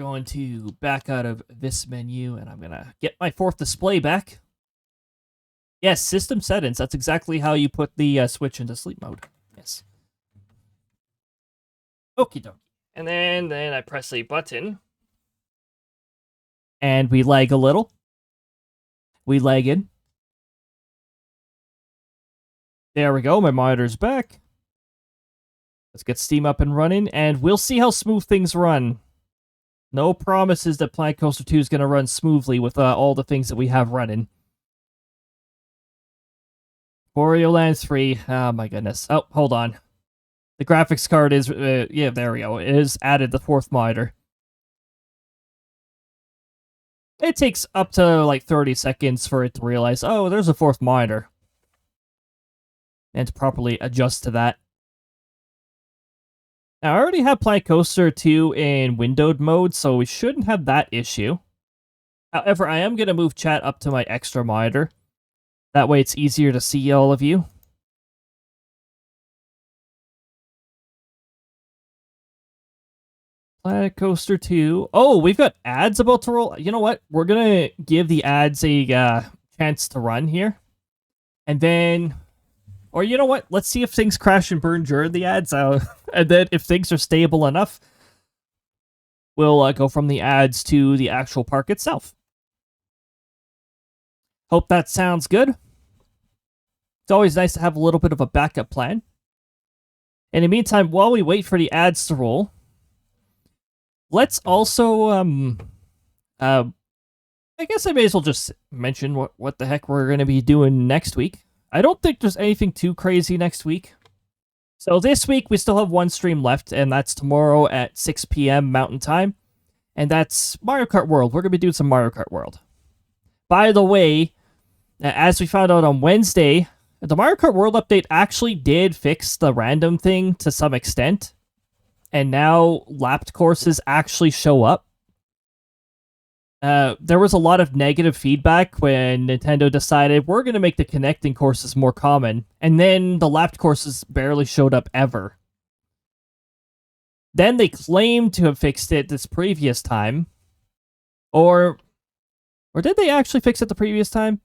going to back out of this menu, and I'm going to get my fourth display back. Yes, system settings. That's exactly how you put the switch into sleep mode. Yes. Okie dokie. And then I press a button. And we lag a little. We lag in. There we go. My monitor's back. Let's get Steam up and running, and we'll see how smooth things run. No promises that Planet Coaster 2 is going to run smoothly with all the things that we have running. Wario Land 3. Oh my goodness. Oh, hold on. The graphics card is... yeah, there we go. It is added the fourth monitor. It takes up to like 30 seconds for it to realize, oh, there's a fourth monitor. And to properly adjust to that. Now, I already have Planet Coaster 2 in windowed mode, so we shouldn't have that issue. However, I am going to move chat up to my extra monitor. That way it's easier to see all of you. Planet Coaster 2. Oh, we've got ads about to roll. You know what? We're going to give the ads a chance to run here. And then... Or you know what? Let's see if things crash and burn during the ads. And then if things are stable enough, we'll go from the ads to the actual park itself. Hope that sounds good. It's always nice to have a little bit of a backup plan. In the meantime, while we wait for the ads to roll, let's also, I guess I may as well just mention what the heck we're going to be doing next week. I don't think there's anything too crazy next week. So this week, we still have one stream left, and that's tomorrow at 6 p.m. Mountain Time. And that's Mario Kart World. We're going to be doing some Mario Kart World. By the way, as we found out on Wednesday, the Mario Kart World update actually did fix the random thing to some extent. And now lapped courses actually show up. There was a lot of negative feedback when Nintendo decided we're going to make the connecting courses more common, and then the lapped courses barely showed up ever. Then they claimed to have fixed it this previous time, or did they actually fix it the previous time?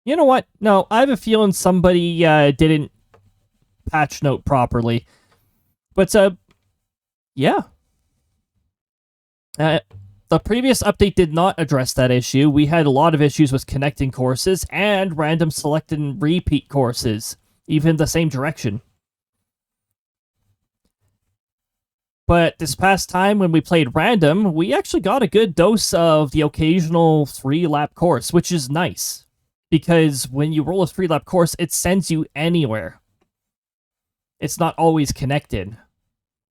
You know what? No, I have a feeling somebody didn't patch note properly. But, yeah. The previous update did not address that issue. We had a lot of issues with connecting courses and random selected and repeat courses, even the same direction. But this past time when we played random, we actually got a good dose of the occasional 3-lap course, which is nice. Because when you roll a 3-lap course, it sends you anywhere. It's not always connected.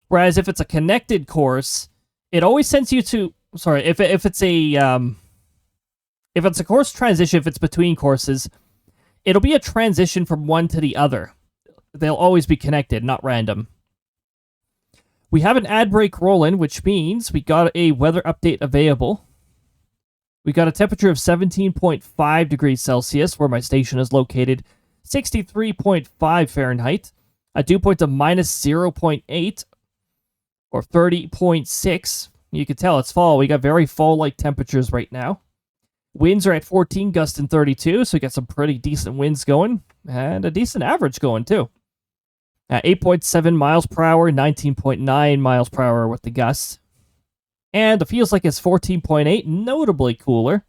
Whereas if it's a connected course, it always sends you to... Sorry, if it's a course transition, if it's between courses, it'll be a transition from one to the other. They'll always be connected, not random. We have an ad break rolling, which means we got a weather update available. We got a temperature of 17.5 degrees Celsius, where my station is located, 63.5 Fahrenheit, a dew point of minus 0.8, or 30.6. You can tell it's fall. We got very fall-like temperatures right now. Winds are at 14, gusting 32, so we got some pretty decent winds going, and a decent average going, too. 8.7 miles per hour, 19.9 miles per hour with the gusts. And it feels like it's 14.8, notably cooler.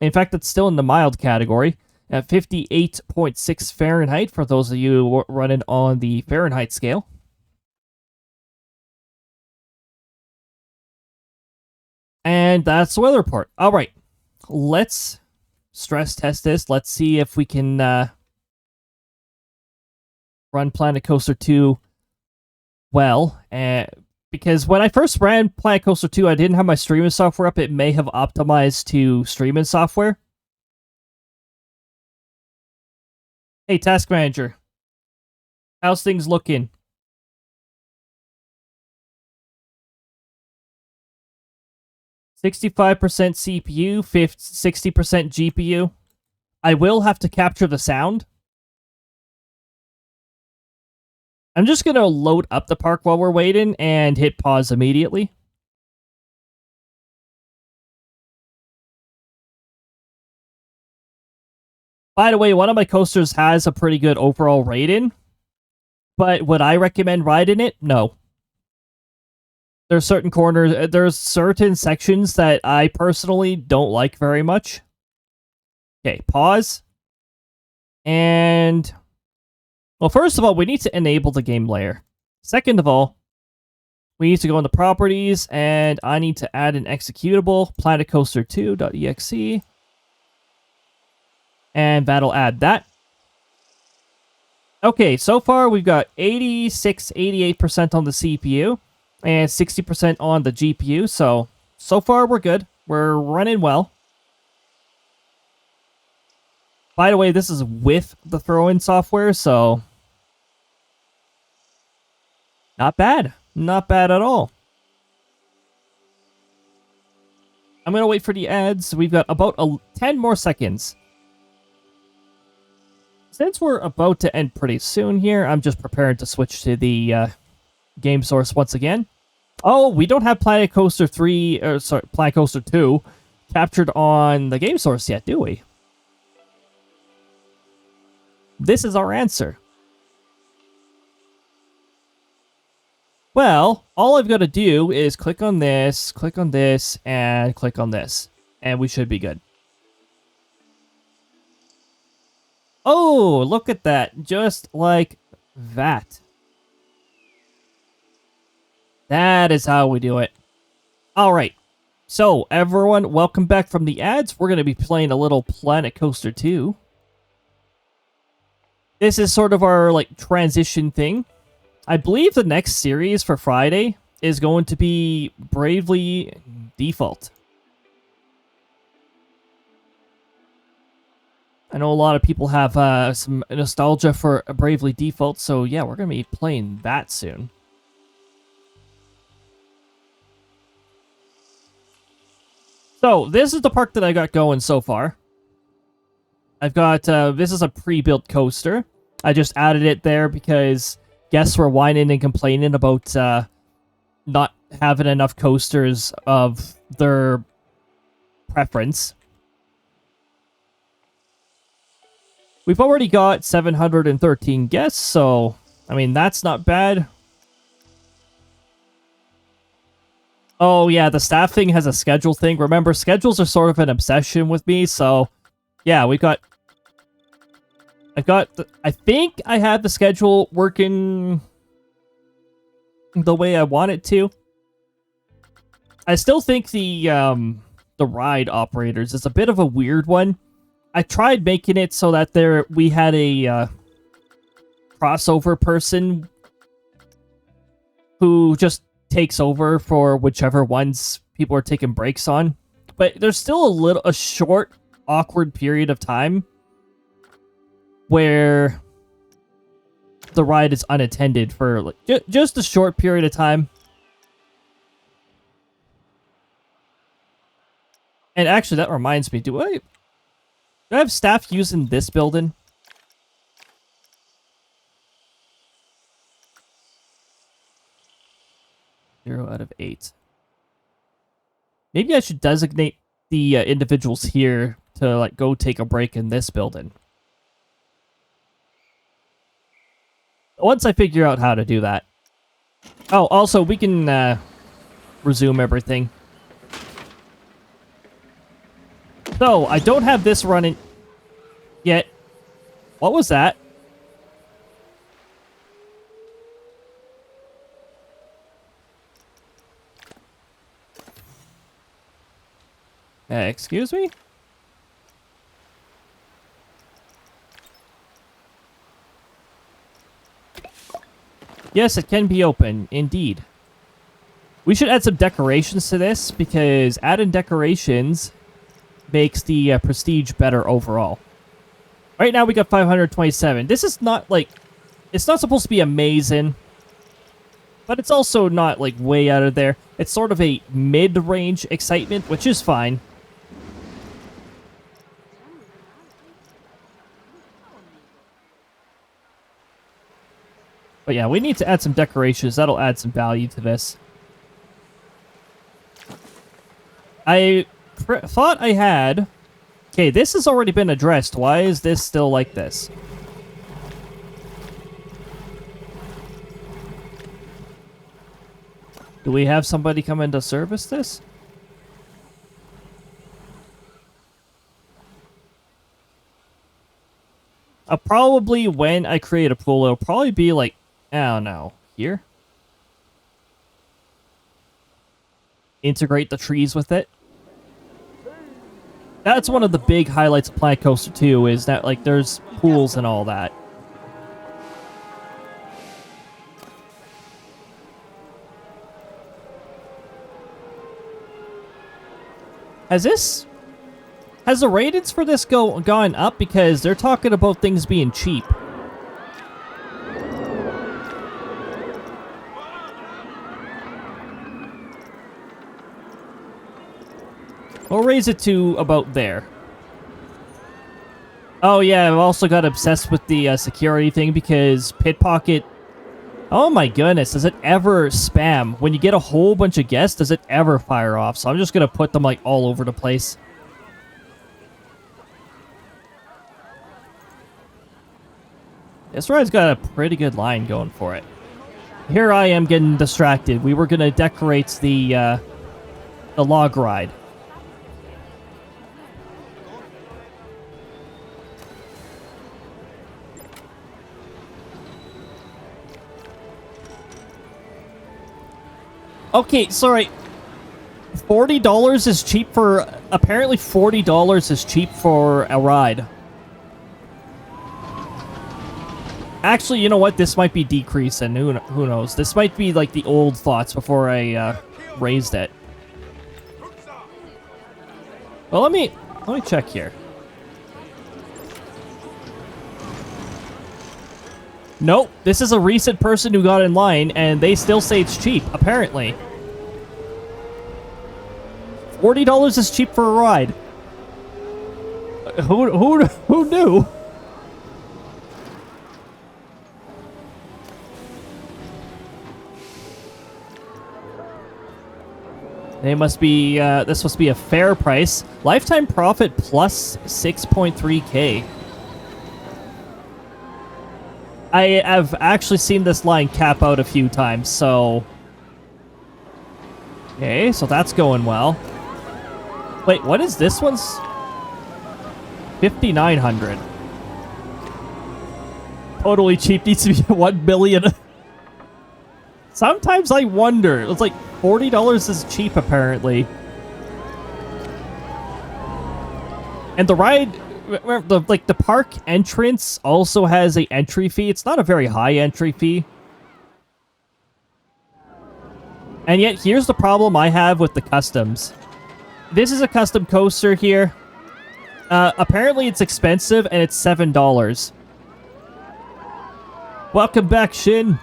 In fact, it's still in the mild category, at 58.6 Fahrenheit, for those of you running on the Fahrenheit scale. And that's the weather report. All right, let's stress test this. Let's see if we can run Planet Coaster 2 well. Because when I first ran Planet Coaster 2, I didn't have my streaming software up. It may have optimized to streaming software. Hey, Task Manager. How's things looking? 65% CPU, 60% GPU. I will have to capture the sound. I'm just going to load up the park while we're waiting and hit pause immediately. By the way, one of my coasters has a pretty good overall rating, but would I recommend riding it? No. There's certain corners, there's certain sections that I personally don't like very much. Okay, pause. And, well, first of all, we need to enable the game layer. Second of all, we need to go into properties, and I need to add an executable, planetcoaster2.exe. And that'll add that. Okay, so far we've got 88% on the CPU and 60% on the GPU. So far we're good. We're running well. By the way, this is with the throw-in software, so not bad. Not bad at all. I'm going to wait for the ads. We've got about 10 more seconds. Since we're about to end pretty soon here, I'm just preparing to switch to the game source once again. Oh, we don't have Planet Coaster 3, or sorry, Planet Coaster 2 captured on the game source yet, do we? This is our answer. Well, all I've got to do is click on this, and click on this, and we should be good. Oh, look at that. Just like that. That is how we do it. Alright. So, everyone, welcome back from the ads. We're going to be playing a little Planet Coaster 2. This is sort of our, like, transition thing. I believe the next series for Friday is going to be Bravely Default. I know a lot of people have some nostalgia for Bravely Default, so yeah, we're going to be playing that soon. So, this is the park that I got going so far. I've got, this is a pre-built coaster. I just added it there because guests were whining and complaining about not having enough coasters of their preference. We've already got 713 guests, so, I mean, that's not bad. Oh, yeah, the staff thing has a schedule thing. Remember, schedules are sort of an obsession with me, so, yeah, we've got... I think I have the schedule working the way I want it to. I still think the ride operators is a bit of a weird one. I tried making it so that we had a crossover person who just takes over for whichever ones people are taking breaks on. But there's still a short, awkward period of time where the ride is unattended for like, just a short period of time. And actually, that reminds me, do I have staff using this building? Zero out of 8. Maybe I should designate the individuals here to like go take a break in this building. Once I figure out how to do that. Oh, also, we can resume everything. So, I don't have this running yet. What was that? Excuse me? Yes, it can be open, indeed. We should add some decorations to this, because adding decorations makes the prestige better overall. Right now we got 527. This is not, like... It's not supposed to be amazing, but it's also not, like, way out of there. It's sort of a mid-range excitement, which is fine. But yeah, we need to add some decorations. That'll add some value to this. I thought I had Okay, this has already been addressed. Why is this still like this? Do we have somebody come in to service this? Probably when I create a pool, it'll probably be like, I don't know, here? Integrate the trees with it. That's one of the big highlights of Planet Coaster 2, is that, like, there's pools and all that. Has the ratings for this gone up? Because they're talking about things being cheap. We'll raise it to about there. Oh yeah, I've also got obsessed with the security thing because Pitpocket... Oh my goodness, does it ever spam? When you get a whole bunch of guests, does it ever fire off? So I'm just gonna put them like all over the place. This ride's got a pretty good line going for it. Here I am getting distracted. We were gonna decorate the log ride. Okay, sorry. $40 is cheap for... Apparently $40 is cheap for a ride. Actually, you know what? This might be decreasing. Who knows? This might be like the old thoughts before I raised it. Well, let me check here. Nope, this is a recent person who got in line, and they still say it's cheap, apparently. $40 is cheap for a ride. Who knew? They must be, this must be a fair price. Lifetime profit plus 6.3K. I have actually seen this line cap out a few times, so... Okay, so that's going well. Wait, what is this one's? 5,900. Totally cheap, needs to be 1 million. Sometimes I wonder. It's like $40 is cheap, apparently. And the ride... The park entrance also has an entry fee. It's not a very high entry fee. And yet, here's the problem I have with the customs. This is a custom coaster here. Apparently, it's expensive, and it's $7. Welcome back, Shin.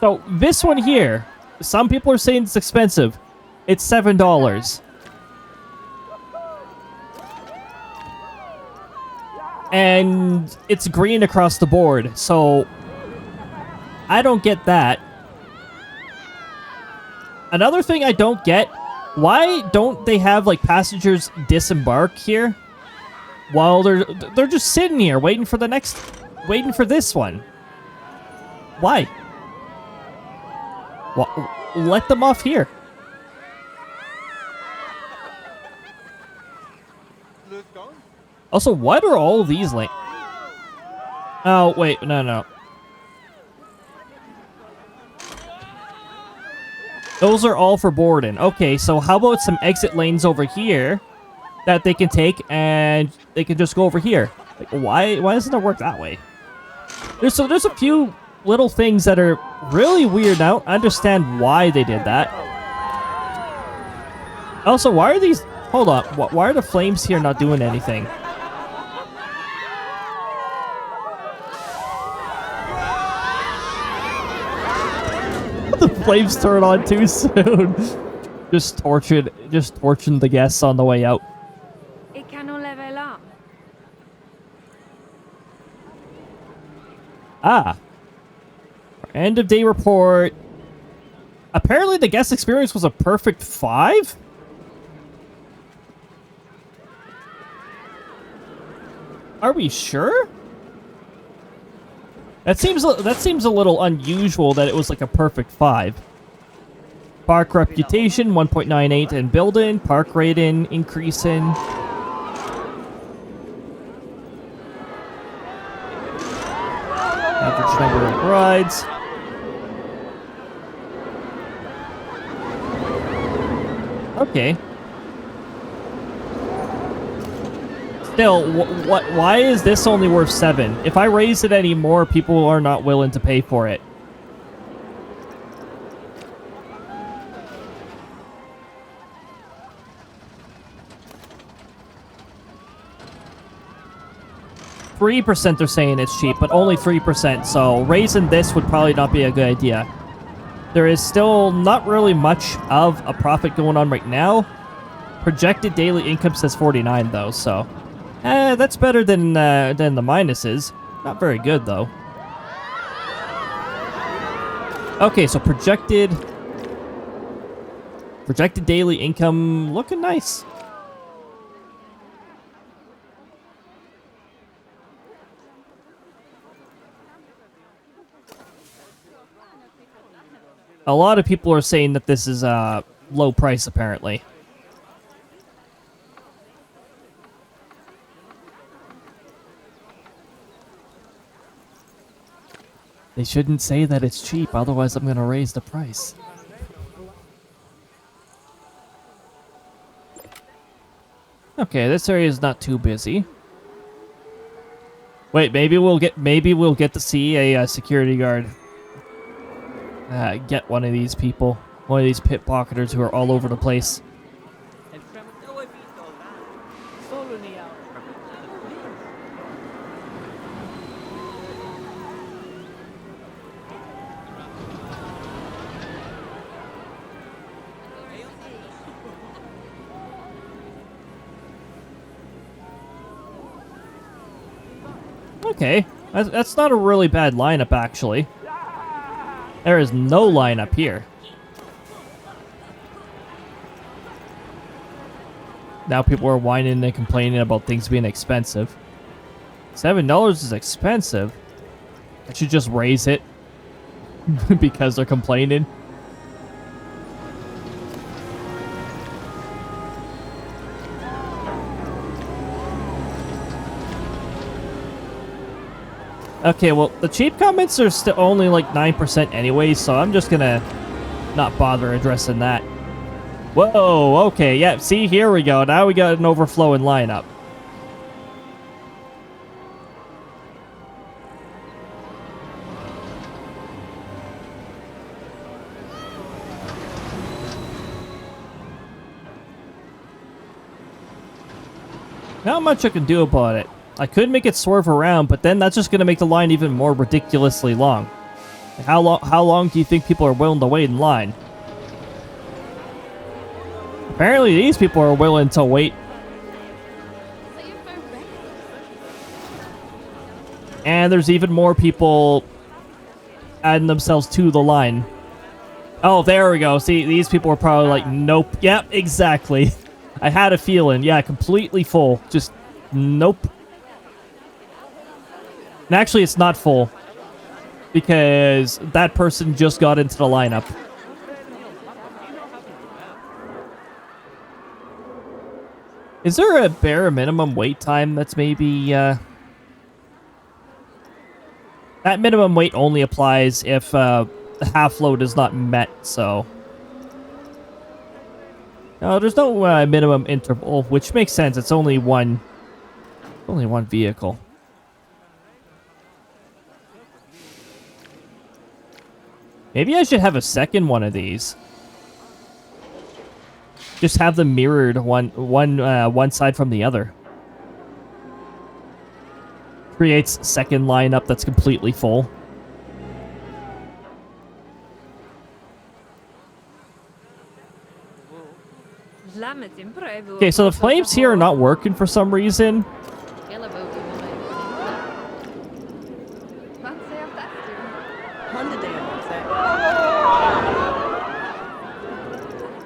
So, this one here, some people are saying it's expensive. It's $7. And it's green across the board, so I don't get that. Another thing I don't get, why don't they have like passengers disembark here while they're just sitting here waiting for this one? Why? Let them off here. Also, what are all these like? Oh, wait, no. Those are all for boarding. Okay, so how about some exit lanes over here that they can take and they can just go over here? Like, why doesn't it work that way? There's a few little things that are really weird. I don't understand why they did that. Also, why are these... Hold on. Why are the flames here not doing anything? The flames turn on too soon. Just torching the guests on the way out. It cannot level up. Ah. End of day report. Apparently the guest experience was a perfect 5? Are we sure? That seems a little unusual that it was like a perfect 5. Park reputation 1.98 in building, park rating increasing. Average number of rides. Okay. Still, why is this only worth 7? If I raise it any more, people are not willing to pay for it. %, they're saying it's cheap, but only 3%, so raising this would probably not be a good idea. There is still not really much of a profit going on right now. Projected daily income says 49, though, so... that's better than the minuses. Not very good, though. Okay, so projected daily income looking nice. A lot of people are saying that this is a low price, apparently. They shouldn't say that it's cheap, otherwise I'm going to raise the price. Okay, this area is not too busy. Wait, maybe we'll get to see a security guard. Get one of these people, one of these pickpocketers who are all over the place. Okay, that's not a really bad lineup, actually. There is no lineup here. Now people are whining and complaining about things being expensive. $7 is expensive. I should just raise it because they're complaining. Okay, well, the cheap comments are still only like 9% anyway, so I'm just gonna not bother addressing that. Whoa, okay, yeah, see, here we go. Now we got an overflowing lineup. Not much I can do about it. I could make it swerve around, but then that's just going to make the line even more ridiculously long. How long do you think people are willing to wait in line? Apparently these people are willing to wait. And there's even more people adding themselves to the line. Oh, there we go. See, these people are probably like, nope. Yep, exactly. I had a feeling. Yeah, completely full. Just, nope. And actually, it's not full. Because that person just got into the lineup. Is there a bare minimum wait time that's maybe... That minimum wait only applies if the half load is not met, so... No, there's no minimum interval, which makes sense. It's only one vehicle. Maybe I should have a second one of these. Just have them mirrored one side from the other. Creates second lineup that's completely full. Okay, so the flames here are not working for some reason.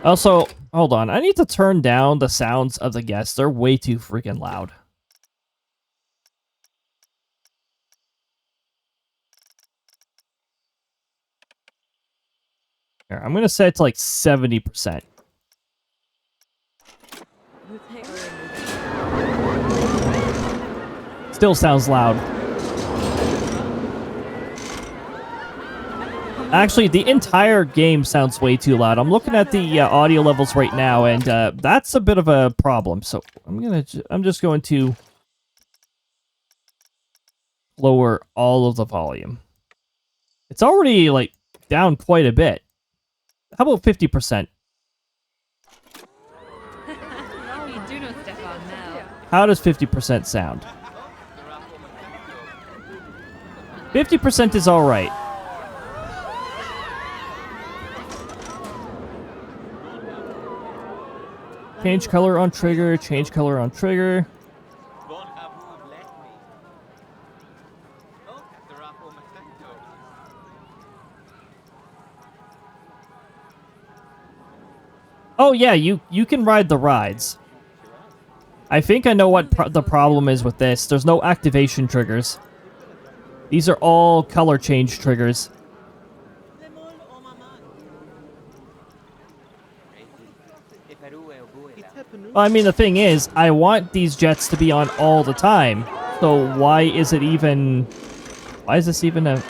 Also, hold on. I need to turn down the sounds of the guests. They're way too freaking loud. Here, I'm gonna set it to like 70%. Still sounds loud. Actually, the entire game sounds way too loud. I'm looking at the audio levels right now, and that's a bit of a problem. So I'm just going to lower all of the volume. It's already like down quite a bit. How about 50%? How does 50% sound? 50% is all right. Change color on trigger, change color on trigger. Oh yeah, you can ride the rides. I think I know what the problem is with this. There's no activation triggers. These are all color change triggers. Well, I mean, the thing is, I want these jets to be on all the time. So why is it even... Why is this even a...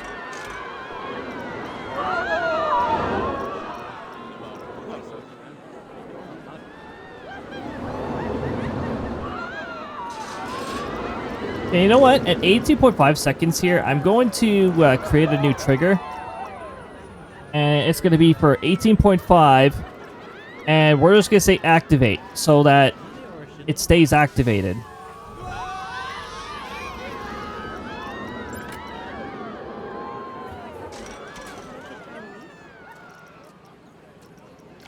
Okay, you know what? At 18.5 seconds here, I'm going to create a new trigger. And it's going to be for 18.5. And we're just going to say activate so that it stays activated.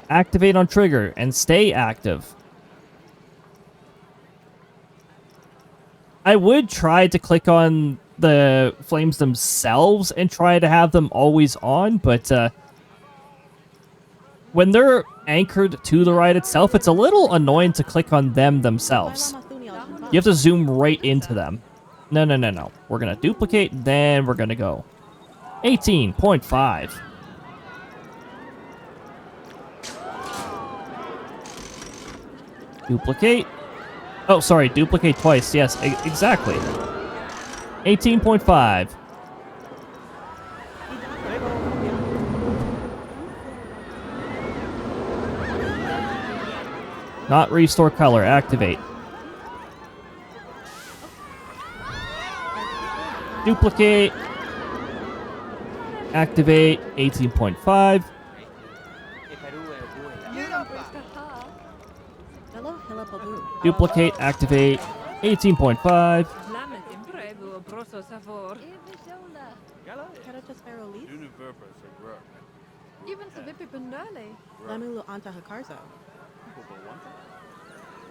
Activate on trigger and stay active. I would try to click on the flames themselves and try to have them always on, but when they're anchored to the ride itself, it's a little annoying to click on them themselves. You have to zoom right into them. No. We're going to duplicate, then we're going to go. 18.5. Duplicate. Oh, sorry, duplicate twice. Yes, exactly. 18.5. Not restore color. Activate. Duplicate. Activate. 18.5. Duplicate. Activate. 18.5.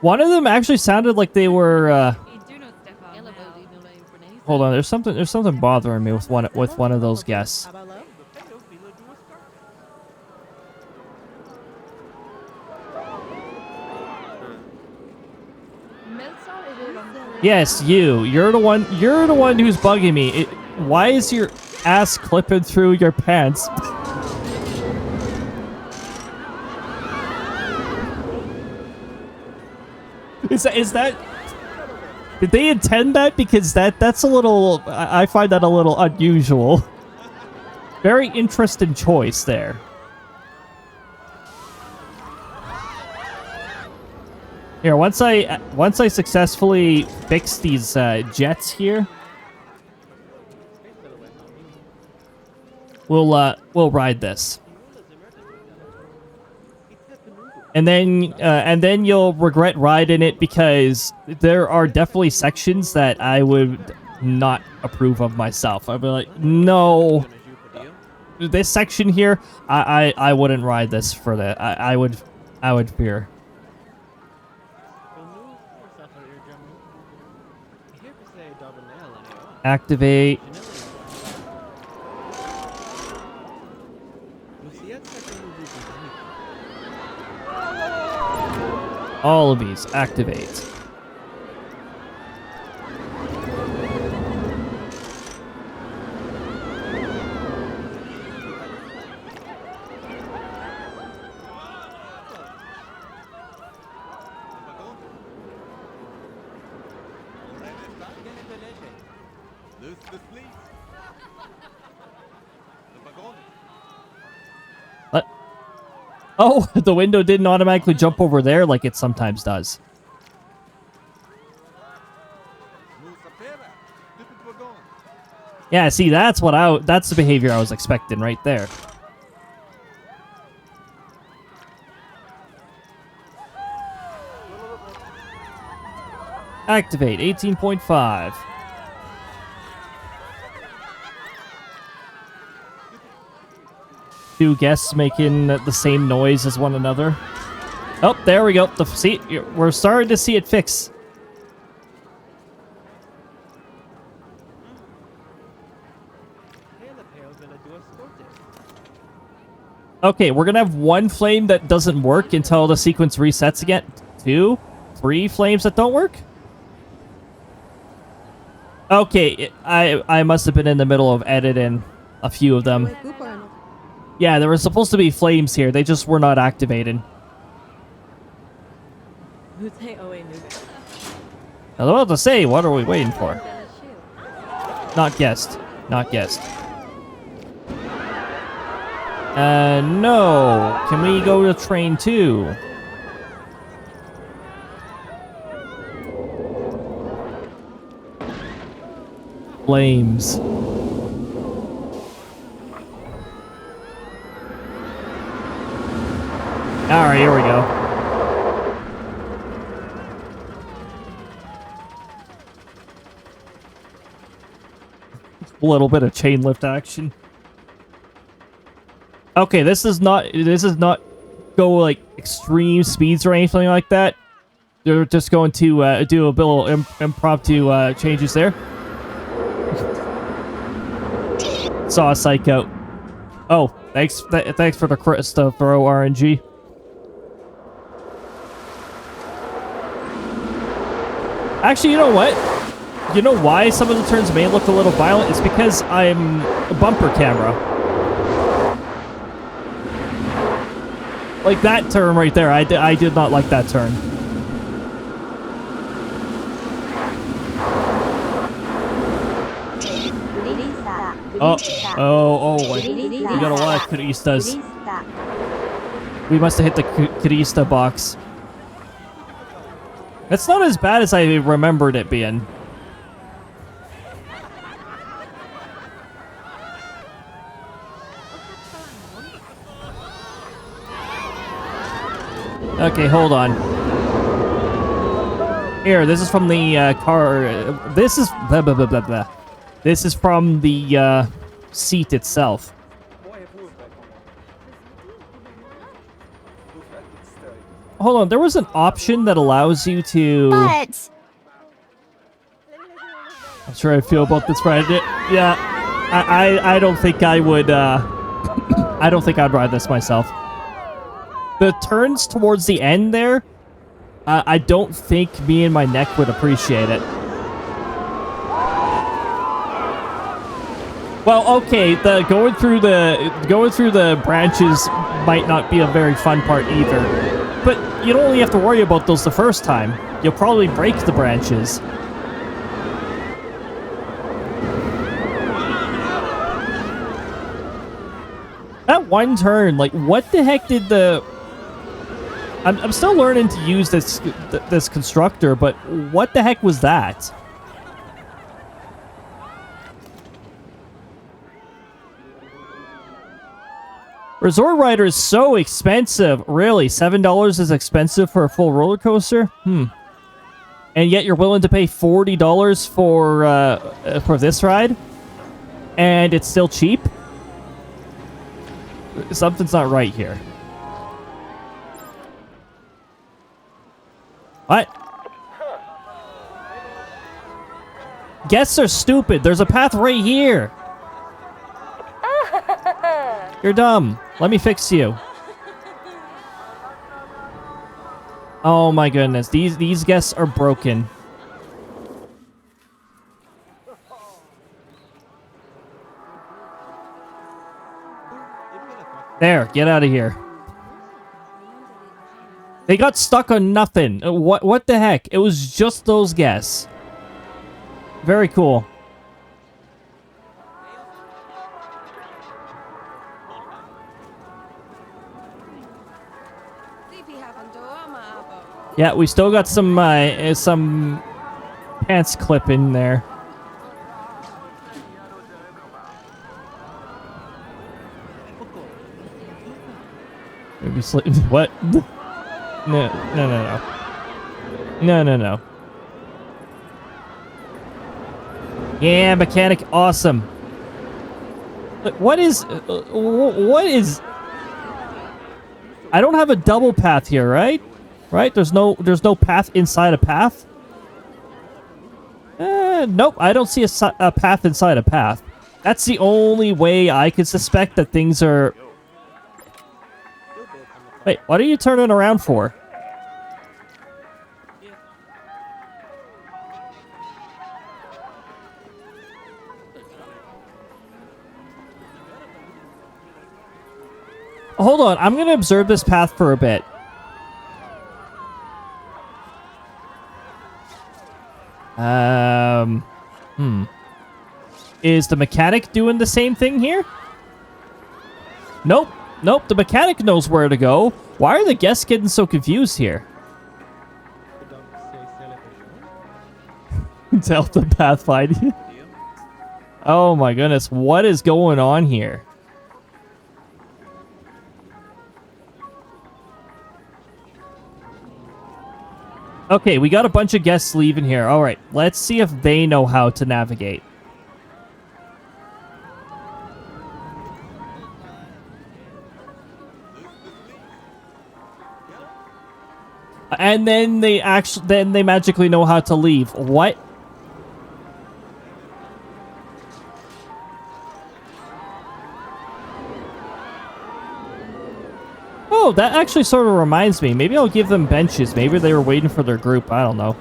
One of them actually sounded like they were hold on, there's something bothering me with one of those guests. Yes, you're the one who's bugging me. Why is your ass clipping through your pants? Is that did they intend that? Because that's a little, I find that a little unusual. Very interesting choice there. Here, once I successfully fix these jets here, we'll ride this. And then you'll regret riding it because there are definitely sections that I would not approve of myself. I'd be like, no, this section here, I wouldn't ride this for that. I would fear. Activate. All of these, activate. Oh, the window didn't automatically jump over there like it sometimes does. Yeah, see, that's the behavior I was expecting right there. Activate 18.5. Two guests making the same noise as one another. Oh, there we go. See, we're starting to see it fix. Okay, we're gonna have one flame that doesn't work until the sequence resets again. 2, 3 flames that don't work? Okay, I must have been in the middle of editing a few of them. Yeah, there were supposed to be flames here. They just were not activated. I was about to say, what are we waiting for? Not guessed. Not guessed. No. Can we go to train 2? Flames. Alright, here we go. A little bit of chain lift action. Okay, this is not go like extreme speeds or anything like that. They're just going to do a little impromptu changes there. Saw a psycho. Oh, thanks for the Christopher RNG. Actually, you know what? You know why some of the turns may look a little violent? It's because I'm a bumper camera. Like that turn right there, I did not like that turn. Wait. We got a lot of Caristas. We must have hit the Carista box. It's not as bad as I remembered it being. Okay, hold on. Here, this is from the car. This is blah, blah, blah, blah, blah. This is from the seat itself. Hold on, there was an option that allows you to. But I'm sure I feel about this ride. Yeah, I don't think I would. I don't think I'd ride this myself. The turns towards the end there, I don't think me and my neck would appreciate it. Well, okay, the going through the branches might not be a very fun part either. But you don't only have to worry about those the first time. You'll probably break the branches. That one turn, like, what the heck did the... I'm still learning to use this constructor, but what the heck was that? Resort Rider is so expensive. Really? $7 is expensive for a full roller coaster? And yet you're willing to pay $40 for this ride? And it's still cheap? Something's not right here. What? Guests are stupid. There's a path right here. You're dumb. Let me fix you. Oh my goodness. These guests are broken. There, get out of here. They got stuck on nothing. What the heck? It was just those guests. Very cool. Yeah, we still got some pants clip in there. Maybe what? No. Yeah, mechanic, awesome. What is? I don't have a double path here, right? Right? There's no path inside a path. Nope, I don't see a path inside a path. That's the only way I could suspect that things are. Wait, what are you turning around for? Hold on, I'm gonna observe this path for a bit. Is the mechanic doing the same thing here? Nope, the mechanic knows where to go. Why are the guests getting so confused here? To help the path find you. Oh my goodness, what is going on here? Okay, we got a bunch of guests leaving here. All right, let's see if they know how to navigate. And then they magically know how to leave. What? Oh, that actually sort of reminds me. Maybe I'll give them benches. Maybe they were waiting for their group. I don't know.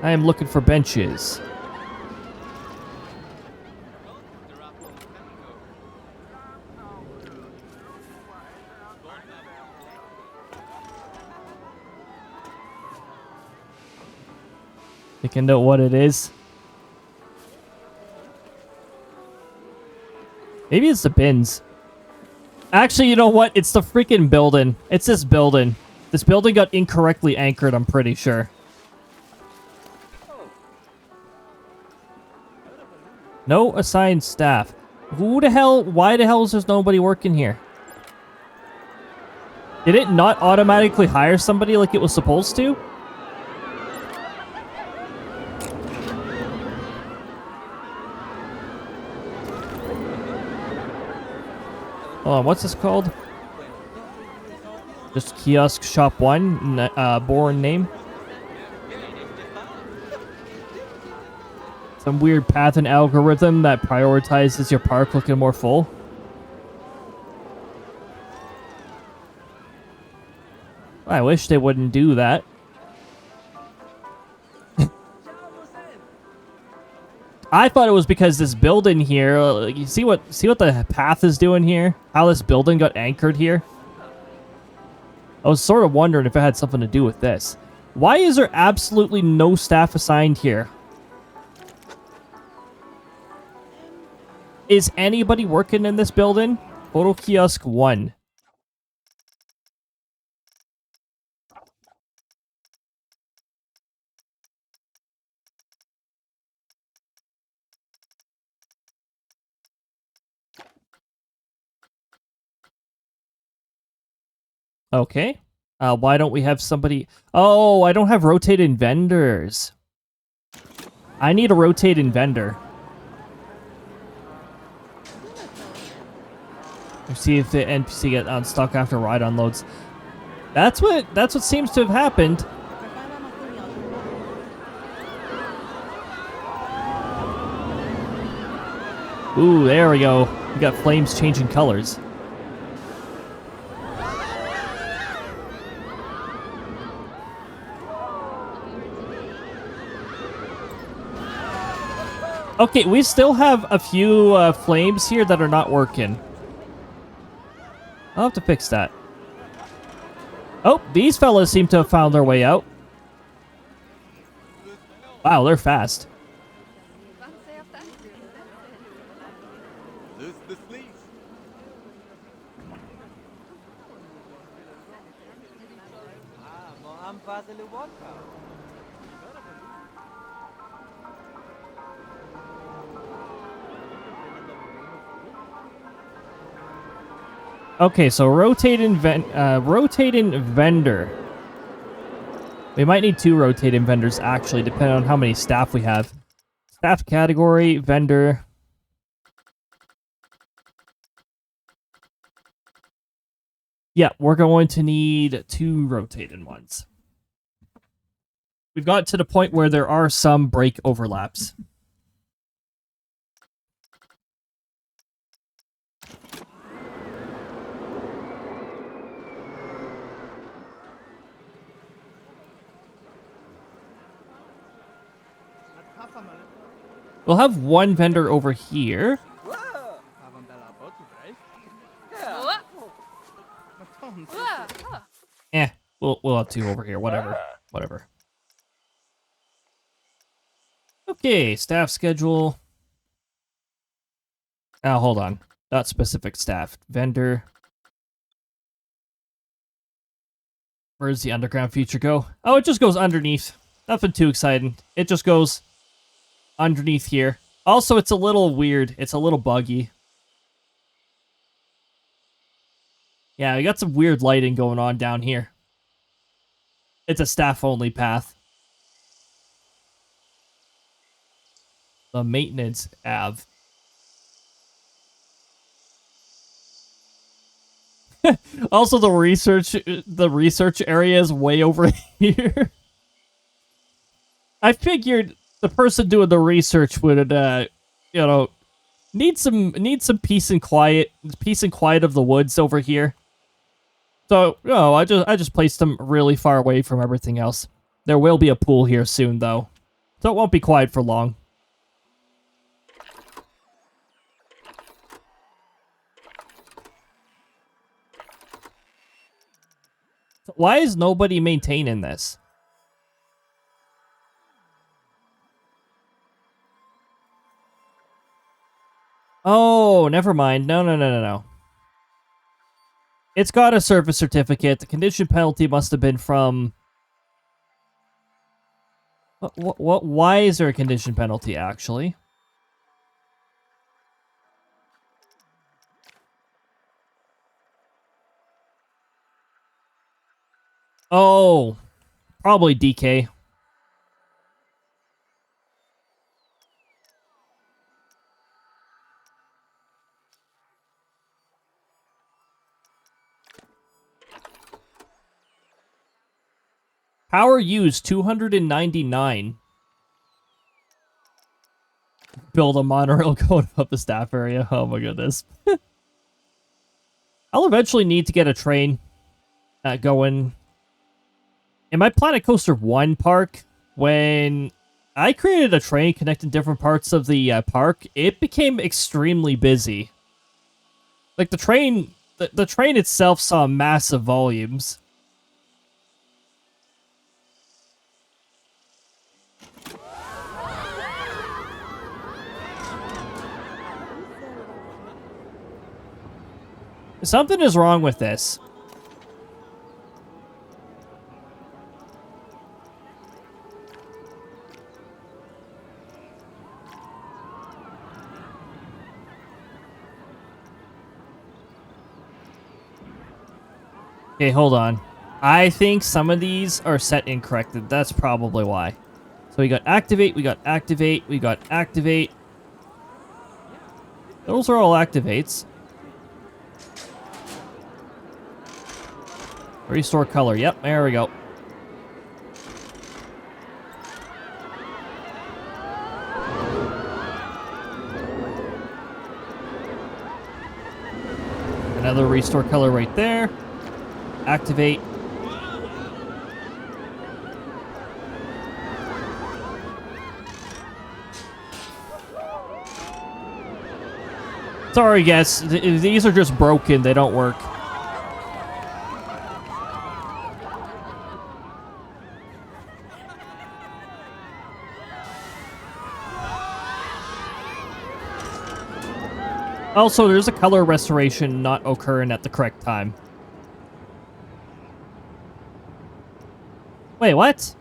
I am looking for benches. They can know what it is. Maybe it's the bins. Actually, you know what? It's the freaking building. It's this building. This building got incorrectly anchored, I'm pretty sure. No assigned staff. Why the hell is there nobody working here? Did it not automatically hire somebody like it was supposed to? Hold on, what's this called? Just kiosk shop 1, boring name. Some weird path and algorithm that prioritizes your park looking more full. I wish they wouldn't do that. I thought it was because this building here, you see what the path is doing here? How this building got anchored here? I was sort of wondering if it had something to do with this. Why is there absolutely no staff assigned here? Is anybody working in this building? Photo kiosk 1. Okay. Why don't we have somebody... Oh, I don't have rotating vendors. I need a rotating vendor. Let's see if the NPC get unstuck after ride unloads. That's what seems to have happened. Ooh, there we go. We got flames changing colors. Okay, we still have a few flames here that are not working. I'll have to fix that. Oh, these fellas seem to have found their way out. Wow, they're fast. Okay, so rotating vendor. We might need 2 rotating vendors, actually, depending on how many staff we have. Staff category, vendor. Yeah, we're going to need 2 rotating ones. We've got to the point where there are some break overlaps. We'll have 1 vendor over here. We'll have 2 over here. Whatever. Okay, staff schedule. Oh, hold on. Not specific staff. Vendor. Where's the underground feature go? Oh, it just goes underneath. Nothing too exciting. It just goes underneath here. Also, it's a little weird. It's a little buggy. Yeah, we got some weird lighting going on down here. It's a staff-only path. The maintenance Ave. Also, the research area is way over here. I figured the person doing the research would, need some peace and quiet of the woods over here. So, I just placed them really far away from everything else. There will be a pool here soon, though, so it won't be quiet for long. Why is nobody maintaining this? Oh, never mind. No. It's got a service certificate. The condition penalty must have been from... What? Why is there a condition penalty, actually? Oh, probably DK. Power used 299. Build a monorail going up the staff area. Oh my goodness. I'll eventually need to get a train going. In my Planet Coaster 1 park, when I created a train connecting different parts of the park, it became extremely busy. Like, the train itself saw massive volumes. Something is wrong with this. Okay, hold on. I think some of these are set incorrectly. That's probably why. So we got activate, we got activate, we got activate. Those are all activates. Restore color. Yep, there we go. Another restore color right there. Activate. Sorry, guys. These are just broken. They don't work. Also, there's a color restoration not occurring at the correct time. Wait, what?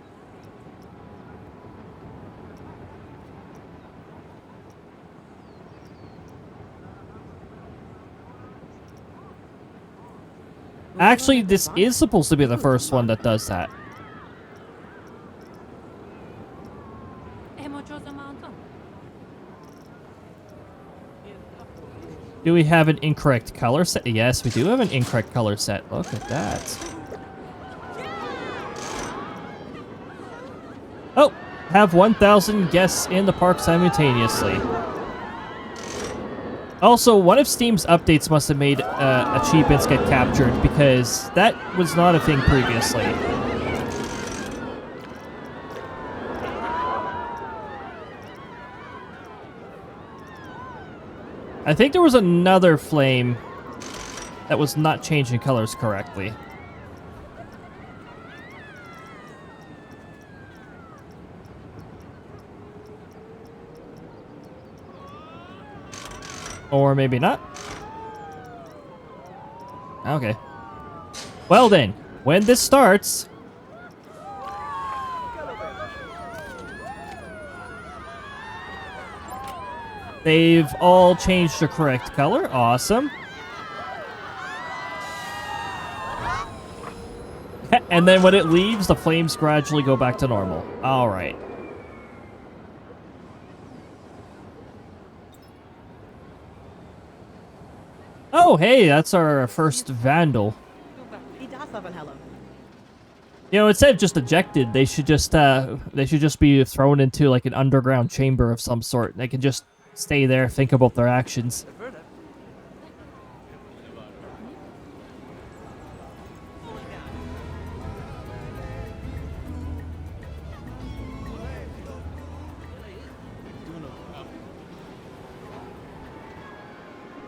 Actually, this is supposed to be the first one that does that. Do we have an incorrect color set? Yes, we do have an incorrect color set. Look at that. Oh, have 1,000 guests in the park simultaneously. Also, one of Steam's updates must have made achievements get captured, because that was not a thing previously. I think there was another flame that was not changing colors correctly. Or maybe not. Okay. Well then, when this starts... They've all changed the correct color. Awesome. And then when it leaves, the flames gradually go back to normal. Alright. Oh, hey, that's our first vandal. You know, instead of just ejected, they should just be thrown into like an underground chamber of some sort. They can just stay there, think about their actions.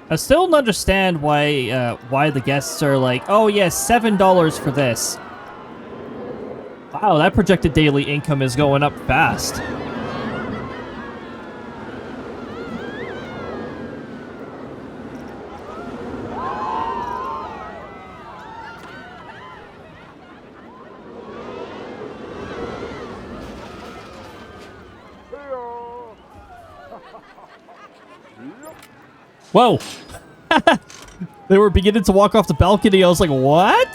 I still don't understand why the guests are like, oh yes, $7 for this. Wow, that projected daily income is going up fast. Whoa! They were beginning to walk off the balcony. I was like, what?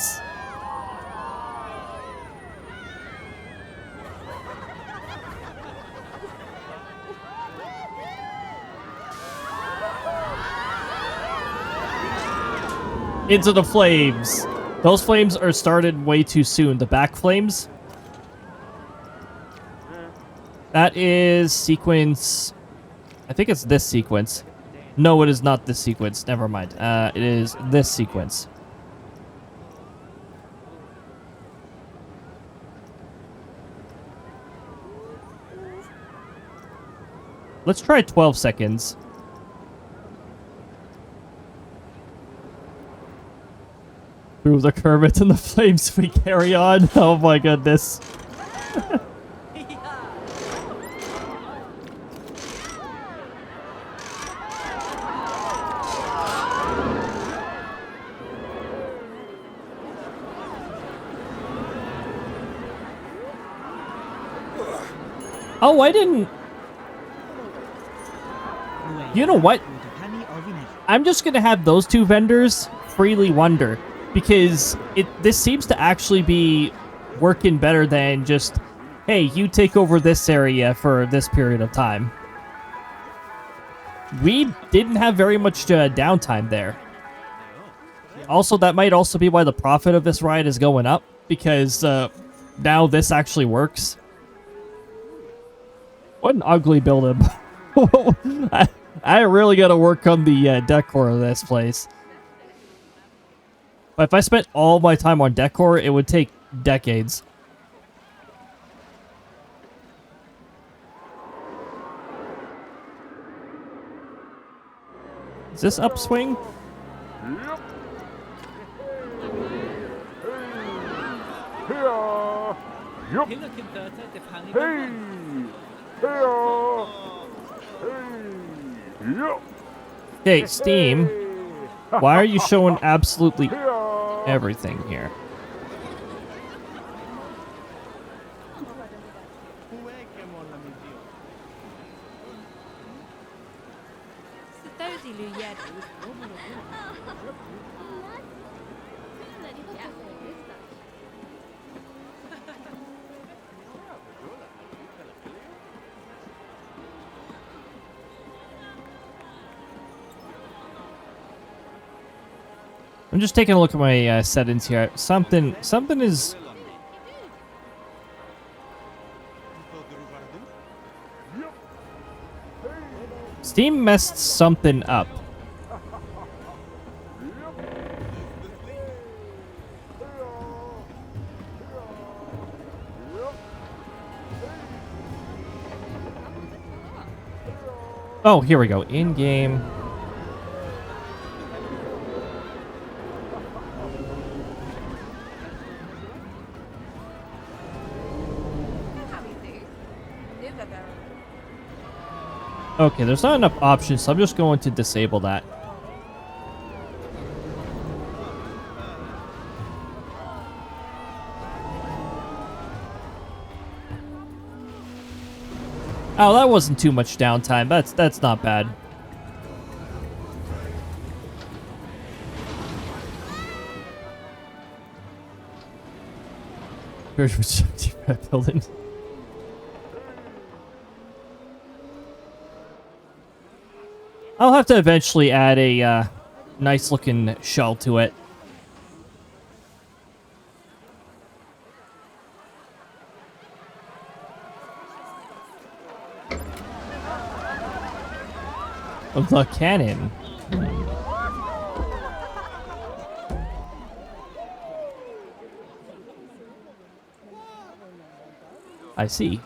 Into the flames. Those flames are started way too soon. The back flames. That is sequence... I think it's this sequence. No, it is not this sequence. Never mind. It is this sequence. Let's try 12 seconds. Through the Kermit and the flames we carry on. Oh my goodness. Oh, I didn't... You know what? I'm just gonna have those two vendors freely wander, because this seems to actually be working better than just, hey, you take over this area for this period of time. We didn't have very much downtime there. Also, that might also be why the profit of this ride is going up, because now this actually works. What an ugly building. I really gotta work on the decor of this place. But if I spent all my time on decor, it would take decades. Is this upswing? Okay, Steam. Why are you showing absolutely everything here? I'm just taking a look at my settings here. Something is... Steam messed something up. Oh, here we go. In-game. Okay, there's not enough options, so I'm just going to disable that. Oh, that wasn't too much downtime. That's not bad. Here's that building. I'll have to eventually add a nice looking shell to it. The cannon. I see.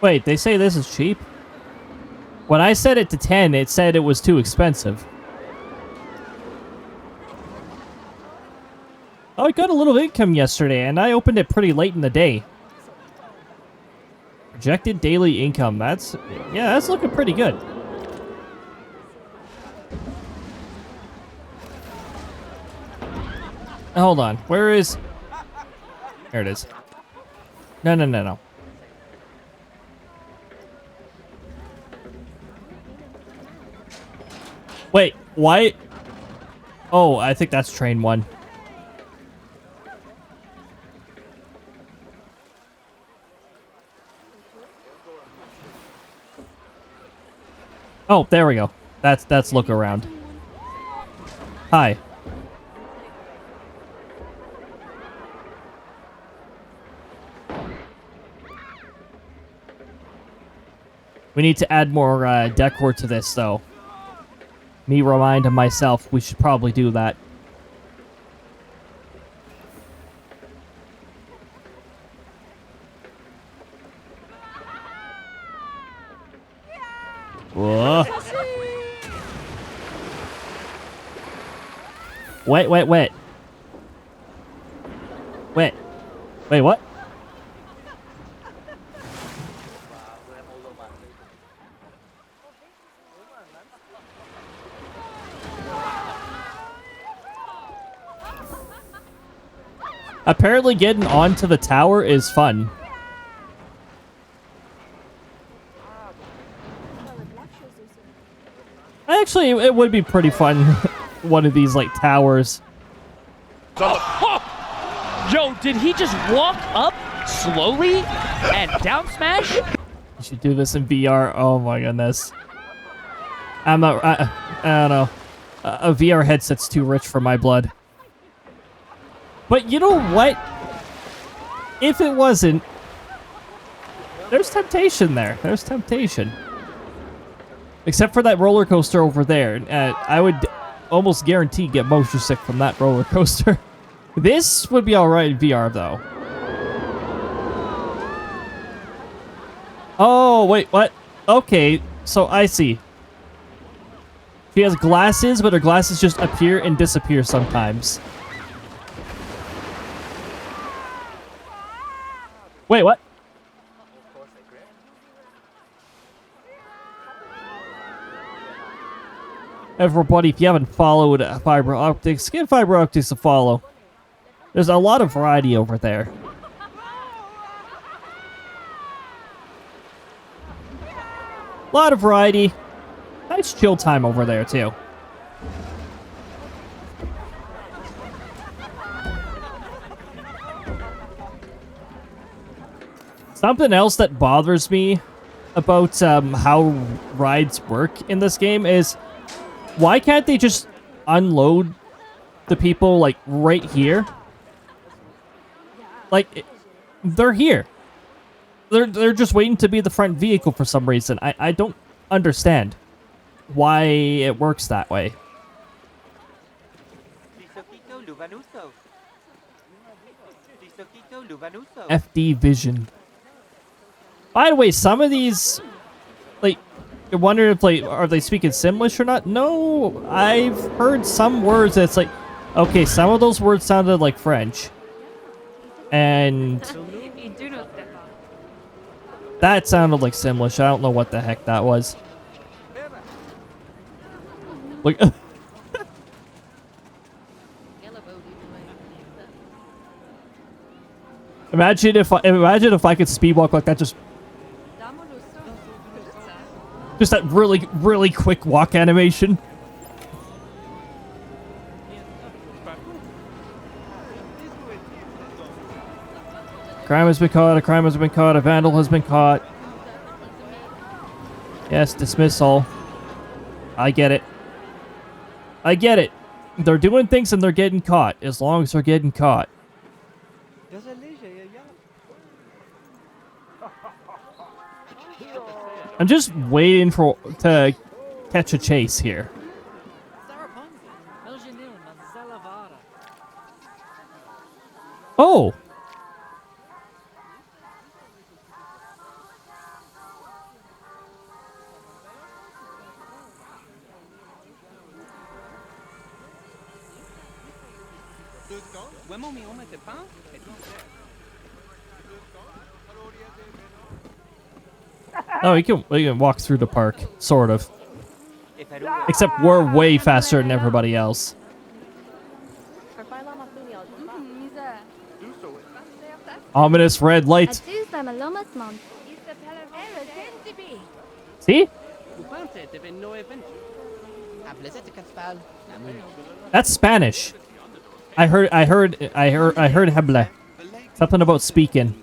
Wait, they say this is cheap? When I set it to 10, it said it was too expensive. Oh, I got a little income yesterday, and I opened it pretty late in the day. Projected daily income. That's looking pretty good. Hold on. Where is... There it is. No. Wait, why? Oh, I think that's train 1. Oh, there we go. That's look around. Hi. We need to add more decor to this, though. Me reminding myself we should probably do that. Whoa. Wait. Wait, what? Apparently getting onto the tower is fun. Actually, it would be pretty fun. One of these, like, towers. Yo, did he just walk up slowly and down smash? You should do this in VR. Oh my goodness. I don't know. A VR headset's too rich for my blood. But you know what? If it wasn't, there's temptation there. There's temptation. Except for that roller coaster over there. I would almost guarantee get motion sick from that roller coaster. This would be alright in VR, though. Oh, wait, what? Okay, so I see. She has glasses, but her glasses just appear and disappear sometimes. Wait, what? Everybody, if you haven't followed Fiber Optics, give Fiber Optics a follow. There's a lot of variety over there. A lot of variety. Nice chill time over there, too. Something else that bothers me about how rides work in this game is why can't they just unload the people, like, right here? Like, they're here. They're just waiting to be the front vehicle for some reason. I don't understand why it works that way. FD Vision. By the way, some of these, like, you're wondering if, like, are they speaking Simlish or not? No, I've heard some words that's like, okay, some of those words sounded like French. And that sounded like Simlish. I don't know what the heck that was. Like, imagine if I could speed walk like that, just that really quick walk animation. Crime has been caught, a crime has been caught, a vandal has been caught. Yes, dismissal. I get it. I get it. They're doing things and they're getting caught, as long as they're getting caught. I'm just waiting to catch a chase here. Oh! Oh, we can walk through the park, sort of. Except we're way faster than everybody else. Ominous red light. See? That's Spanish. I heard habla. Something about speaking.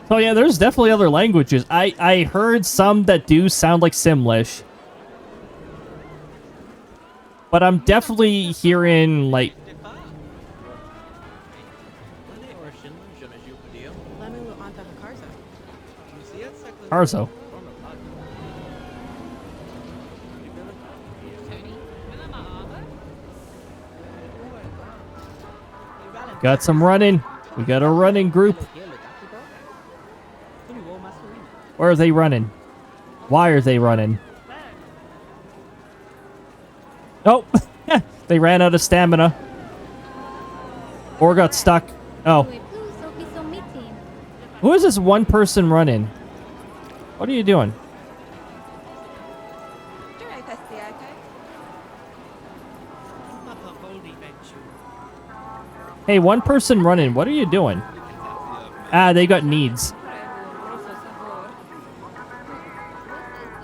So yeah, there's definitely other languages. I heard some that do sound like Simlish. But I'm definitely hearing, like... Carzo. Got some running. We got a running group. Where are they running? Why are they running? Oh, they ran out of stamina. Or got stuck. Oh. Who is this one person running? What are you doing? Hey, one person running. What are you doing? Ah, they got needs.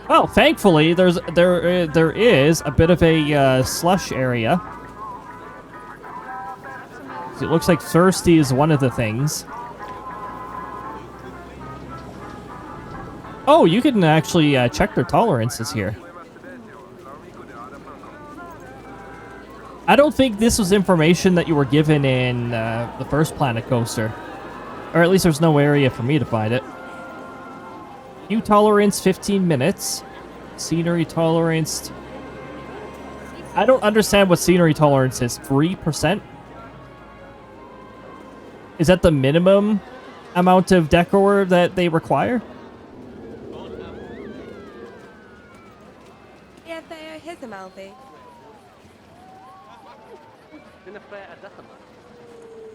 Well, thankfully, there is a bit of a slush area. It looks like thirsty is one of the things. Oh, you can actually check their tolerances here. I don't think this was information that you were given in the first Planet Coaster. Or at least there's no area for me to find it. Queue tolerance, 15 minutes. Scenery tolerance. I don't understand what scenery tolerance is. 3%? Is that the minimum amount of decor that they require?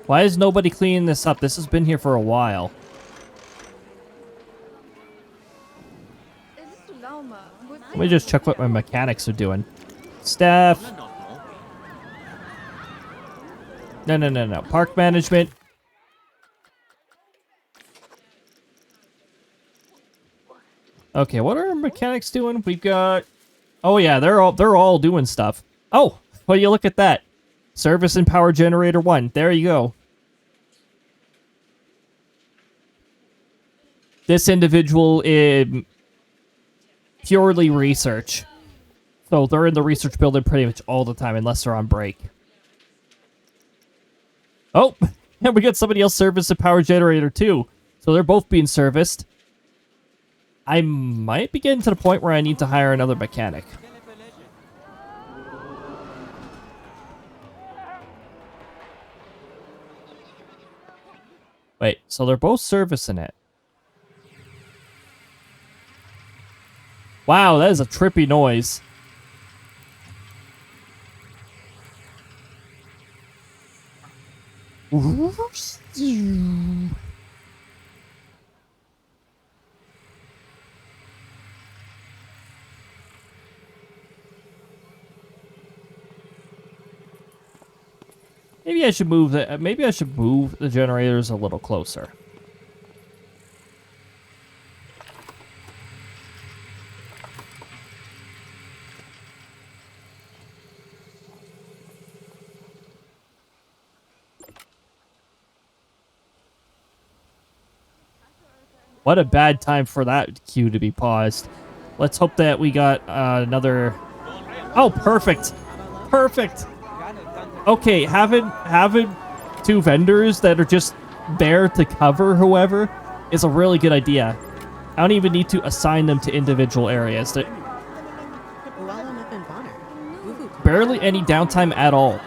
Why is nobody cleaning this up? This has been here for a while. Let me just check what my mechanics are doing. Staff. No. Park management. Okay, what are our mechanics doing? We've got... Oh yeah, they're all doing stuff. Oh, well, you look at that. Service and power generator 1. There you go. This individual is purely research. So they're in the research building pretty much all the time unless they're on break. Oh, and we got somebody else service and power generator 2. So they're both being serviced. I might be getting to the point where I need to hire another mechanic. Wait, so they're both servicing it. Wow, that is a trippy noise. Maybe I should move the generators a little closer. What a bad time for that queue to be paused. Let's hope that we got another... Oh, perfect. Perfect. Okay, having 2 vendors that are just there to cover whoever is a really good idea. I don't even need to assign them to individual areas. Barely any downtime at all.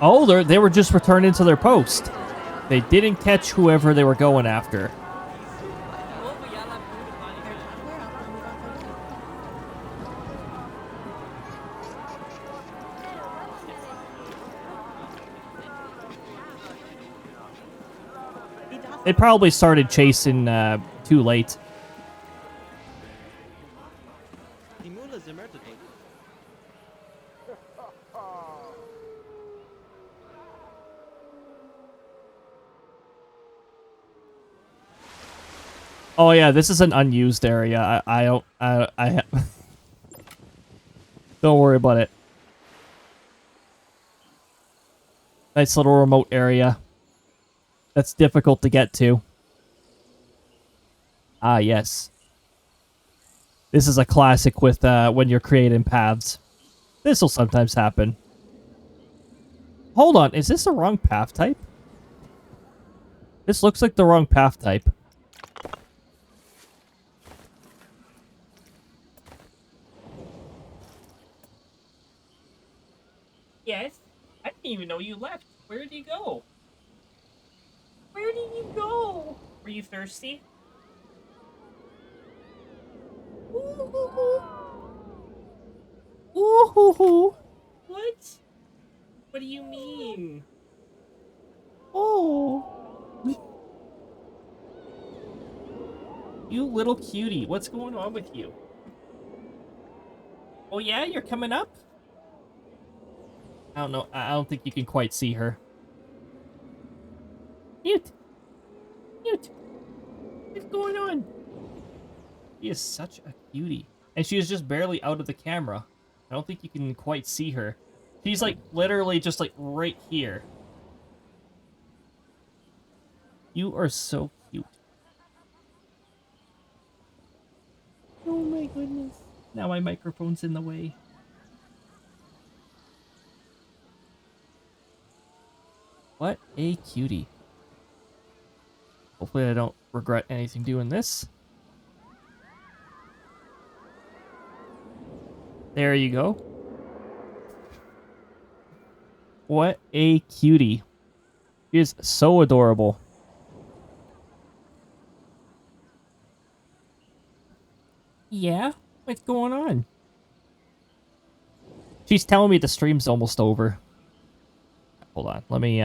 Oh, they were just returning to their post. They didn't catch whoever they were going after. They probably started chasing too late. Oh yeah, this is an unused area. I don't worry about it. Nice little remote area. That's difficult to get to. Ah, yes. This is a classic with when you're creating paths. This will sometimes happen. Hold on, is this the wrong path type? This looks like the wrong path type. Yes? I didn't even know you left. Where did you go? Where did you go? Were you thirsty? Ooh. Ooh. What? What do you mean? Oh. You little cutie. What's going on with you? Oh yeah? You're coming up? I don't know. I don't think you can quite see her. Mute. What's going on? She is such a cutie. And she is just barely out of the camera. I don't think you can quite see her. She's like literally just like right here. You are so cute. Oh my goodness. Now my microphone's in the way. What a cutie. Hopefully I don't regret anything doing this. There you go. What a cutie. She is so adorable. Yeah? What's going on? She's telling me the stream's almost over. Hold on, let me,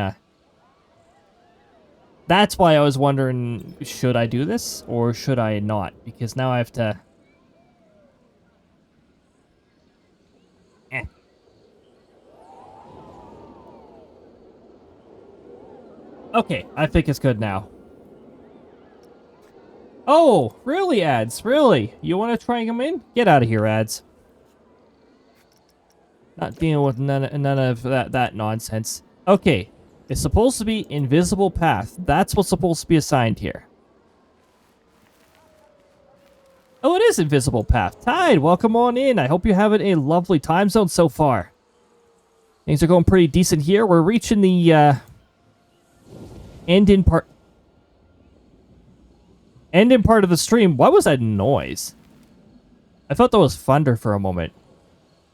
That's why I was wondering, should I do this or should I not? Because now I have to... Okay, I think it's good now. Oh, really, ads? Really? You want to try them in? Get out of here, ads. Not dealing with none of that nonsense. Okay, it's supposed to be invisible path. That's what's supposed to be assigned here. Oh, it is invisible path. Tide, welcome on in. I hope you're having a lovely time zone so far. Things are going pretty decent here. We're reaching the end in part of the stream. What was that noise? I thought that was thunder for a moment.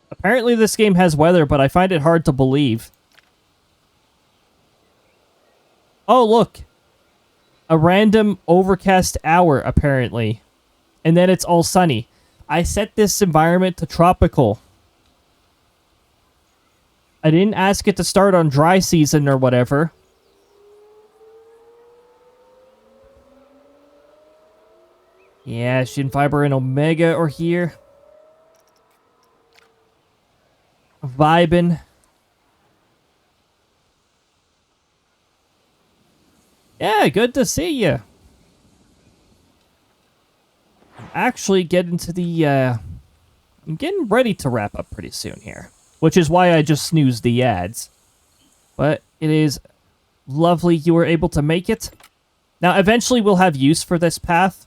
Apparently this game has weather, but I find it hard to believe. Oh, look. A random overcast hour, apparently. And then it's all sunny. I set this environment to tropical. I didn't ask it to start on dry season or whatever. Yeah, Shin Fiber and Omega are here. Vibin'. Yeah, good to see you. Actually, getting to the, I'm getting ready to wrap up pretty soon here. Which is why I just snoozed the ads. But it is lovely you were able to make it. Now, eventually we'll have use for this path.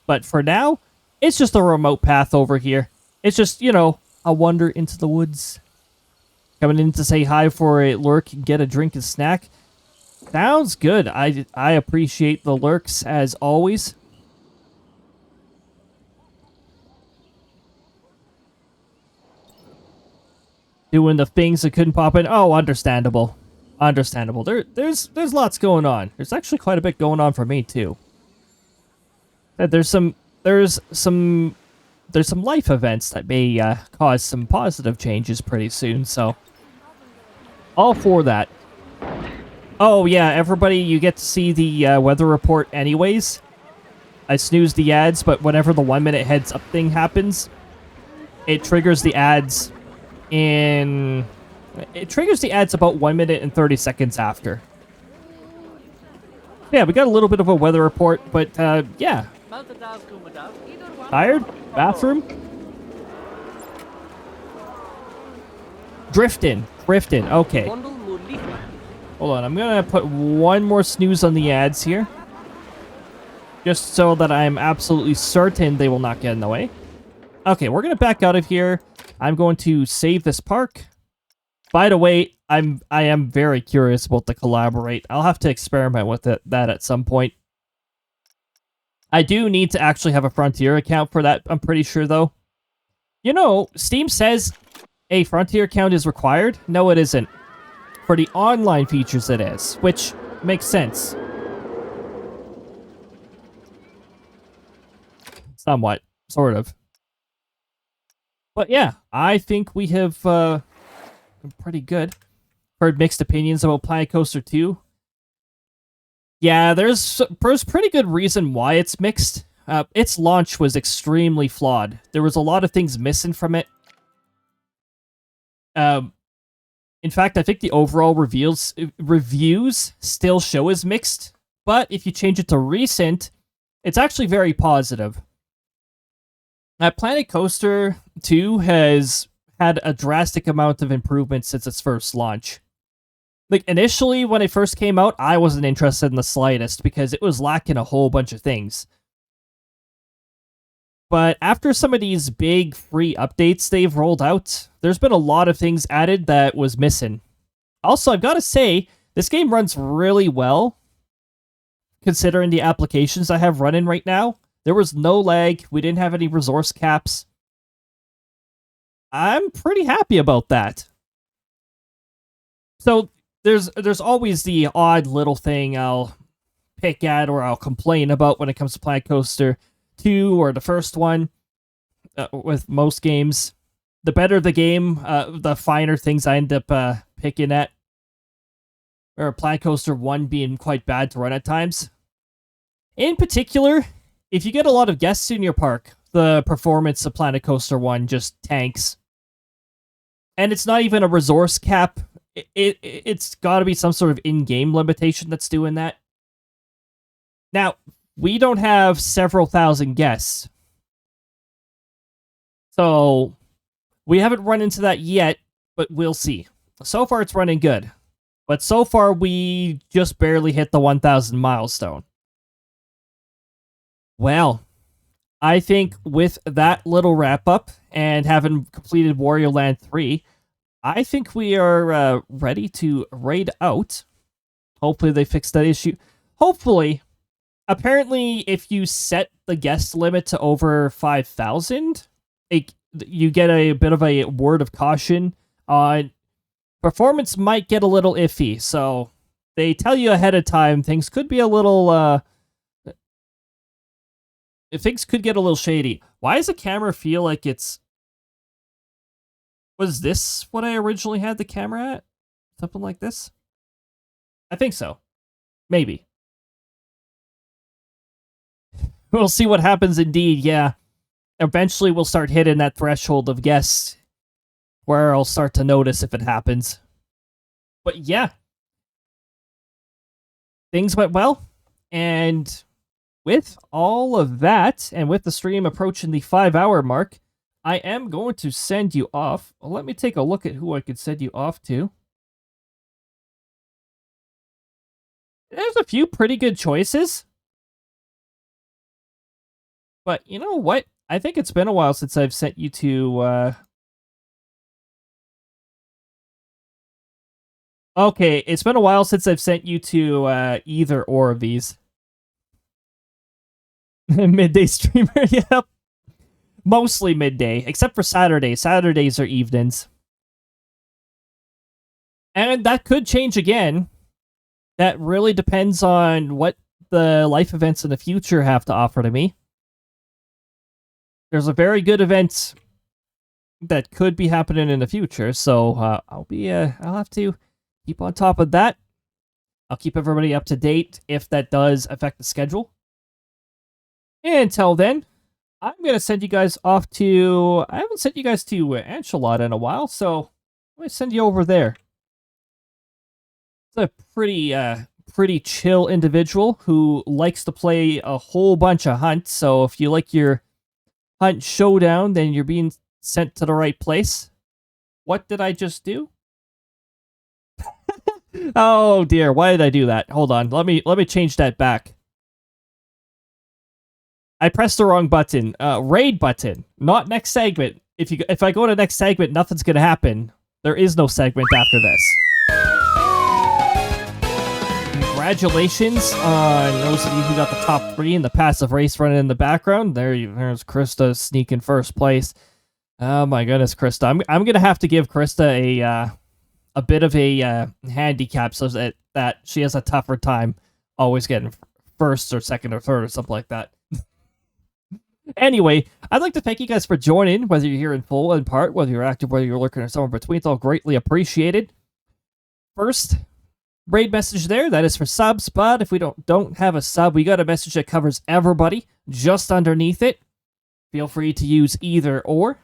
But for now, it's just a remote path over here. It's just, you know, a wander into the woods. Coming in to say hi for a lurk and get a drink and snack. Sounds good. I appreciate the lurks as always. Doing the things that couldn't pop in. Oh, understandable. Understandable. There's lots going on. There's actually quite a bit going on for me too. There's some life events that may cause some positive changes pretty soon, so all for that. Oh yeah, everybody, you get to see the weather report anyways. I snooze the ads, but whenever the 1 minute heads up thing happens, it triggers the ads about 1 minute and 30 seconds after. Yeah, we got a little bit of a weather report, but yeah. Tired? Bathroom? Drifting. Okay. Hold on, I'm gonna put one more snooze on the ads here. Just so that I'm absolutely certain they will not get in the way. Okay, we're gonna back out of here. I'm going to save this park. By the way, I am very curious about the collaborate. I'll have to experiment with that at some point. I do need to actually have a Frontier account for that, I'm pretty sure, though. You know, Steam says a Frontier account is required. No, it isn't. For the online features, it is, which makes sense. Somewhat. Sort of. But yeah, I think we have been pretty good. Heard mixed opinions about Planet Coaster 2. Yeah, there's pretty good reason why it's mixed. Its launch was extremely flawed. There was a lot of things missing from it. In fact, I think the overall reviews still show as mixed. But if you change it to recent, it's actually very positive. Planet Coaster 2 has had a drastic amount of improvements since its first launch. Like, initially, when it first came out, I wasn't interested in the slightest because it was lacking a whole bunch of things. But after some of these big free updates they've rolled out, there's been a lot of things added that was missing. Also, I've got to say, this game runs really well, considering the applications I have running right now. There was no lag, we didn't have any resource caps. I'm pretty happy about that. So there's always the odd little thing I'll pick at or I'll complain about when it comes to Planet Coaster 2 or the first one. With most games, the better the game, the finer things I end up picking at. Or Planet Coaster 1 being quite bad to run at times. In particular, if you get a lot of guests in your park, the performance of Planet Coaster 1 just tanks. And it's not even a resource cap. It's got to be some sort of in-game limitation that's doing that. Now, we don't have several thousand guests. So, we haven't run into that yet, but we'll see. So far, it's running good. But so far, we just barely hit the 1,000 milestone. Well, I think with that little wrap-up, and having completed Wario Land 3, I think we are ready to raid out. Hopefully they fix that issue. Hopefully. Apparently, if you set the guest limit to over 5,000, you get a bit of a word of caution on performance might get a little iffy. So they tell you ahead of time things could be a little things could get a little shady. Why does the camera feel like it's... Was this what I originally had the camera at? Something like this? I think so. Maybe. We'll see what happens indeed, yeah. Eventually we'll start hitting that threshold of guests where I'll start to notice if it happens. But yeah. Things went well. And with all of that, and with the stream approaching the 5-hour mark, I am going to send you off. Well, let me take a look at who I could send you off to. There's a few pretty good choices. But you know what? I think it's been a while since I've sent you to... Okay, it's been a while since I've sent you to either or of these. Midday streamer, yep. Mostly midday, except for Saturdays. Saturdays are evenings. And that could change again. That really depends on what the life events in the future have to offer to me. There's a very good event that could be happening in the future, so I'll have to keep on top of that. I'll keep everybody up to date if that does affect the schedule. And until then, I'm going to send you guys off to... I haven't sent you guys to Enchilada in a while, so I'm going to send you over there. It's a pretty chill individual who likes to play a whole bunch of hunts, so if you like your hunt showdown, then you're being sent to the right place. What did I just do? Oh dear, why did I do that? Hold on, let me change that back. I pressed the wrong button. Raid button, not next segment. If I go to next segment, nothing's gonna happen. There is no segment after this. Congratulations on those of you who got the top 3 in the passive race running in the background. There's Krista sneaking first place. Oh my goodness, Krista. I'm gonna have to give Krista a bit of a handicap so that she has a tougher time always getting first or second or third or something like that. Anyway, I'd like to thank you guys for joining, whether you're here in full and part, whether you're active, whether you're lurking or somewhere between. It's all greatly appreciated. First raid message there, that is for subs, but if we don't have a sub, we got a message that covers everybody just underneath it. Feel free to use either or.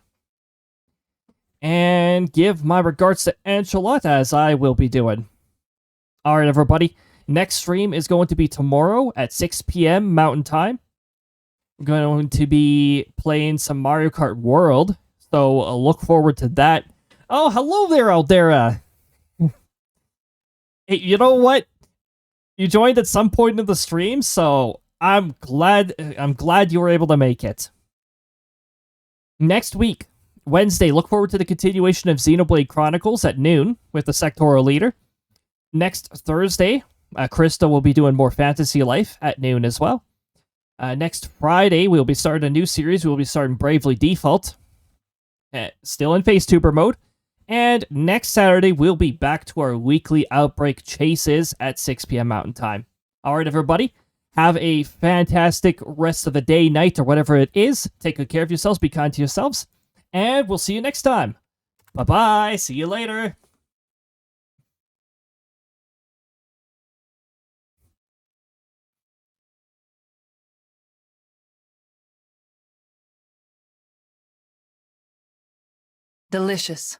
And give my regards to Enchilada, as I will be doing. Alright, everybody. Next stream is going to be tomorrow at 6 p.m. Mountain Time. We're going to be playing some Mario Kart World, so look forward to that. Oh, hello there, Aldera! Hey, you know what? You joined at some point in the stream, so I'm glad you were able to make it. Next week, Wednesday, look forward to the continuation of Xenoblade Chronicles at noon with the Sectoral Leader. Next Thursday, Krista will be doing more Fantasy Life at noon as well. Next Friday, we'll be starting a new series. We'll be starting Bravely Default. Still in FaceTuber mode. And next Saturday, we'll be back to our weekly Outbreak chases at 6 p.m. Mountain Time. All right, everybody. Have a fantastic rest of the day, night, or whatever it is. Take good care of yourselves. Be kind to yourselves. And we'll see you next time. Bye-bye. See you later. Delicious.